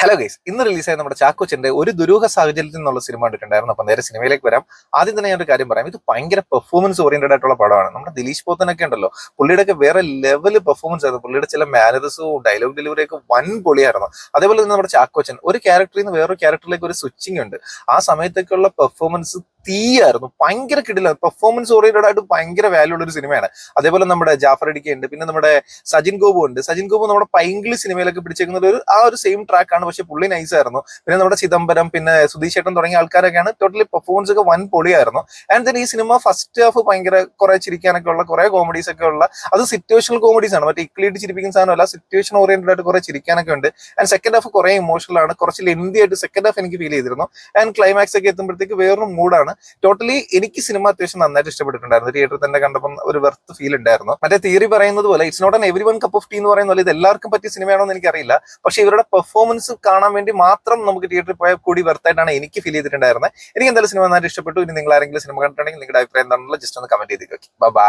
Hello guys, ഇന്ന് റിലീസായ നമ്മുടെ ചാക്കോച്ചന്റെ ഒരു ദുരൂഹ സാഹചര്യത്തിൽ നിന്നുള്ള സിനിമ കണ്ടിട്ടുണ്ടായിരുന്നു. അപ്പൊ നേരെ സിനിമയിലേക്ക് വരാം. ആദ്യം തന്നെ ഞാൻ ഒരു കാര്യം പറയാം, ഇത് ഭയങ്കര പെർഫോമൻസ് ഓറിയന്റഡ് ആയിട്ടുള്ള പടമാണ്. നമ്മുടെ ദിലീഷ് പോത്തനൊക്കെ ഉണ്ടല്ലോ, പുള്ളിയുടെ ഒക്കെ വേറെ ലെവൽ പെർഫോമൻസ് ആയിരുന്നു. പുള്ളിയുടെ ചില മാനറിസവും ഡയലോഗ് ഡെലിവറി ഒക്കെ വൻ പൊളിയായിരുന്നു. അതേപോലെ തന്നെ നമ്മുടെ ചാക്കോച്ചൻ ഒരു ക്യാരക്ടറിൽ നിന്ന് വേറൊരു ക്യാരക്ടറിലേക്ക് ഒരു സ്വിച്ചിങ് ഉണ്ട്. ആ സമയത്തേക്കുള്ള പെർഫോമൻസ് തീയായിരുന്നു, ഭയങ്കര കിടില പെർഫോമൻസ് ഓറിയന്റഡ് ആയിട്ട് ഭയങ്കര വാല്യൂ ഉള്ള ഒരു സിനിമയാണ്. അതേപോലെ നമ്മുടെ ജാഫർ ഇടുക്കി ഉണ്ട്, പിന്നെ നമ്മുടെ സജിൻ ഗോപു ഉണ്ട്. സജിൻ ഗോപു നമ്മുടെ പൈങ്കിളി സിനിമയിലൊക്കെ പിടിച്ചേക്കുന്ന ആ ഒരു സെയിം ട്രാക്കാണ്, പക്ഷെ പുള്ളി നൈസ് ആയിരുന്നു. പിന്നെ നമ്മുടെ ചിദംബരം, പിന്നെ സുധീഷ് ചേട്ടൻ തുടങ്ങിയ ആൾക്കാരൊക്കെയാണ് ടോട്ടലി പെർഫോമൻസ് ഒക്കെ വൻ പൊളിയായിരുന്നു. ആൻഡ് ദെൻ ഈ സിനിമ ഫസ്റ്റ് ഹാഫ് ഭയങ്കര കുറെ ചിരിക്കാനൊക്കെ ഉള്ള കുറെ കോമഡീസ് ഒക്കെ ഉള്ള, അത് സിറ്റുവേഷണൽ കോമഡീസ് ആണ്, മറ്റേ ഇക്ലിയിട്ട് ചിരിപ്പിക്കുന്ന സാധനമല്ല, സിറ്റുവേഷൻ ഓറിയന്റഡ് ആയിട്ട് കുറെ ചിരിക്കാനൊക്കെ ഉണ്ട്. ആൻഡ് സെക്കൻഡ് ഹാഫ് കുറെ ഇമോഷണൽ ആണ്, കുറച്ച് ലെന്തി ആയിട്ട് സെക്കൻഡ് ഹാഫ് എനിക്ക് ഫീൽ ചെയ്തിരുന്നു. ആൻഡ് ക്ലൈമാക്സ് ഒക്കെ എത്തുമ്പോഴത്തേക്ക് വേറൊരു മൂഡാണ്. ടോട്ടലി എനിക്ക് സിനിമ അത്യാവശ്യം നന്നായിട്ട് ഇഷ്ടപ്പെട്ടിട്ടുണ്ടായിരുന്നു. തിയേറ്ററിൽ തന്നെ കണ്ടപ്പോൾ ഒരു വെർത്ത് ഫീൽ ഉണ്ടായിരുന്നു. മറ്റേ തിയറി പറയുന്നത് പോലെ it's not an every one cup of tea എന്ന് പറയുന്ന പോലെ ഇത് എല്ലാവർക്കും പറ്റിയ സിനിമയാണോ എന്ന് എനിക്കറിയില്ല. പക്ഷെ ഇവരുടെ പെർഫോമൻസ് കാണാൻ വേണ്ടി മാത്രം നമുക്ക് തിയേറ്ററിൽ പോയാൽ കൂടി വെർത്തായിട്ടാണ് എനിക്ക് ഫീൽ ചെയ്തിട്ടുണ്ടായിരുന്നത്. എനിക്ക് എന്തായാലും സിനിമ നന്നായിട്ട് ഇഷ്ടപ്പെട്ടു. ഇനി നിങ്ങൾ ആരെങ്കിലും സിനിമ കണ്ടിട്ടുണ്ടെങ്കിൽ നിങ്ങളുടെ അഭിപ്രായം എന്താണെന്നുള്ള ജസ്റ്റ് ഒന്ന് കമന്റ് ചെയ്തേക്ക്. ബൈ.